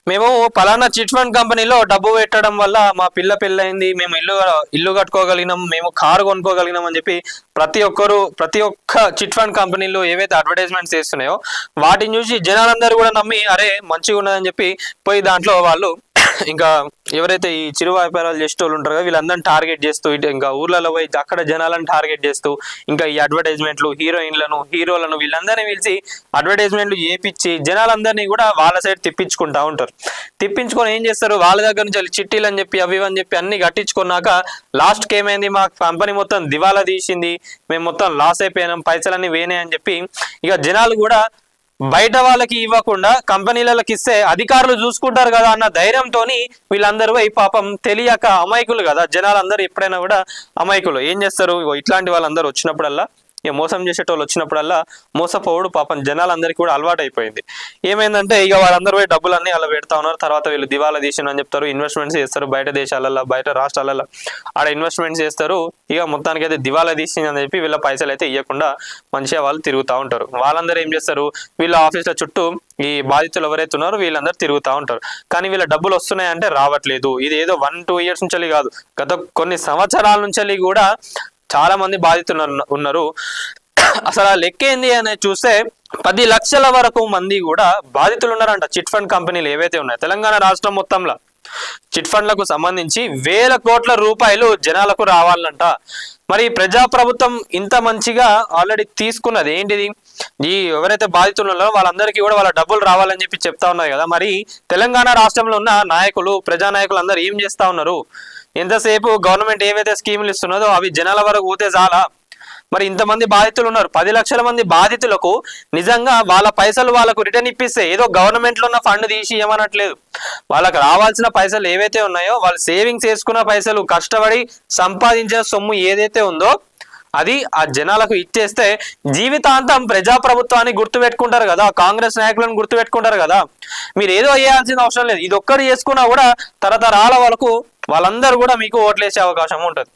మేము పలానా chit fund కంపెనీలో డబ్బు పెట్టడం వల్ల మా పిల్ల పెళ్ళైంది, మేము ఇల్లు కట్టుకోగలిగినాం, మేము కారు కొనుక్కోగలిగినాం అని చెప్పి ప్రతి ఒక్క చిట్ ఫండ్ కంపెనీలు ఏవైతే అడ్వర్టైజ్మెంట్స్ చేస్తున్నాయో వాటిని చూసి జనాలందరూ కూడా నమ్మి అరే మంచిగా ఉన్నదని చెప్పి పోయి దాంట్లో వాళ్ళు ఇంకా ఎవరైతే ఈ చిరు వ్యాపారాలు చేసే వాళ్ళు ఉంటారో వీళ్ళందరినీ టార్గెట్ చేస్తూ ఇంకా ఊర్లలో పోయి అక్కడ జనాలను టార్గెట్ చేస్తూ ఇంకా ఈ అడ్వర్టైజ్మెంట్లు హీరోలను వీళ్ళందరినీ పిలిచి అడ్వర్టైజ్మెంట్లు చేపించి జనాలందరినీ కూడా వాళ్ళ సైడ్ తిప్పించుకుంటా ఉంటారు. తిప్పించుకొని ఏం చేస్తారు, వాళ్ళ దగ్గర నుంచి చిట్టీలు అని చెప్పి అవి అని చెప్పి అన్ని కట్టించుకున్నాక లాస్ట్కి ఏమైంది, మా కంపెనీ మొత్తం దివాలా తీసింది, మేము మొత్తం లాస్ అయిపోయినాం, పైసలన్నీ వేనే అని చెప్పి ఇక జనాలు కూడా బయట వాళ్ళకి ఇవ్వకుండా కంపెనీలకు ఇస్తే అధికారులు చూసుకుంటారు కదా అన్న ధైర్యంతో వీళ్ళందరూ పాపం తెలియక అమాయకులు కదా జనాలందరూ ఎప్పుడైనా కూడా అమాయకులు ఏం చేస్తారు, ఇట్లాంటి వాళ్ళందరూ వచ్చినప్పుడల్లా ఇక మోసం చేసేటోళ్ళు వచ్చినప్పుడల్లా మోసపోవడు పాపం జనాలందరికీ కూడా అలవాటు అయిపోయింది. ఏమైందంటే ఇక వాళ్ళందరూ పోయి డబ్బులన్నీ అలా పెడతా ఉన్నారు. తర్వాత వీళ్ళు దివాలా తీసిన అని చెప్తారు, ఇన్వెస్ట్మెంట్స్ చేస్తారు బయట దేశాలలో బయట రాష్ట్రాలలో ఆడ ఇన్వెస్ట్మెంట్స్ చేస్తారు. ఇక మొత్తానికి అయితే దివాలా తీసింది అని చెప్పి వీళ్ళ పైసలు అయితే ఇవ్వకుండా మంచిగా వాళ్ళు తిరుగుతూ ఉంటారు. వాళ్ళందరూ ఏం చేస్తారు, వీళ్ళ ఆఫీసుల చుట్టూ ఈ బాధితులు ఎవరైతే ఉన్నారో వీళ్ళందరూ తిరుగుతూ ఉంటారు. కానీ వీళ్ళ డబ్బులు వస్తున్నాయంటే రావట్లేదు. ఇది ఏదో 1-2 ఇయర్స్ నుంచి కాదు, గత కొన్ని సంవత్సరాల నుంచి కూడా చాలా మంది బాధితులు ఉన్నారు. అసలు ఆ లెక్క ఏంది అనేది చూస్తే 10 లక్షల వరకు మంది కూడా బాధితులు ఉన్నారంట. చిట్ ఫండ్ కంపెనీలు ఏవైతే ఉన్నాయో తెలంగాణ రాష్ట్రం మొత్తంలో చిట్ ఫండ్లకు సంబంధించి వేల కోట్ల రూపాయలు జనాలకు రావాలంట. మరి ప్రజాప్రభుత్వం ఇంత మంచిగా ఆల్రెడీ తీసుకున్నది ఏంటిది, ఈ ఎవరైతే బాధితులు ఉన్నారో వాళ్ళందరికీ కూడా వాళ్ళ డబ్బులు రావాలని చెప్పి చెప్తా ఉన్నారు కదా. మరి తెలంగాణ రాష్ట్రంలో ఉన్న నాయకులు ప్రజానాయకులు అందరూ ఏం చేస్తా ఉన్నారు, ఎంతసేపు గవర్నమెంట్ ఏవైతే స్కీములు ఇస్తున్నదో అవి జనాల వరకు పోతే చాలా. మరి ఇంతమంది బాధితులు ఉన్నారు, 10 లక్షల మంది బాధితులకు నిజంగా వాళ్ళ పైసలు వాళ్ళకు రిటర్న్ ఇప్పిస్తే ఏదో గవర్నమెంట్ లో ఉన్న ఫండ్ తీసి ఏమనట్లేదు, వాళ్ళకి రావాల్సిన పైసలు ఏవైతే ఉన్నాయో వాళ్ళు సేవింగ్స్ చేసుకున్న పైసలు కష్టపడి సంపాదించిన సొమ్ము ఏదైతే ఉందో అది ఆ జనాలకు ఇచ్చేస్తే జీవితాంతం ప్రజాప్రభుత్వాన్ని గుర్తుపెట్టుకుంటారు కదా, కాంగ్రెస్ నాయకులను గుర్తుపెట్టుకుంటారు కదా. మీరు ఏదో చేయాల్సిన అవసరం లేదు, ఇది ఒక్కరు చేసుకున్నా కూడా తరతరాల వరకు వాళ్ళందరూ కూడా మీకు ఓట్లేసే అవకాశం ఉంటుంది.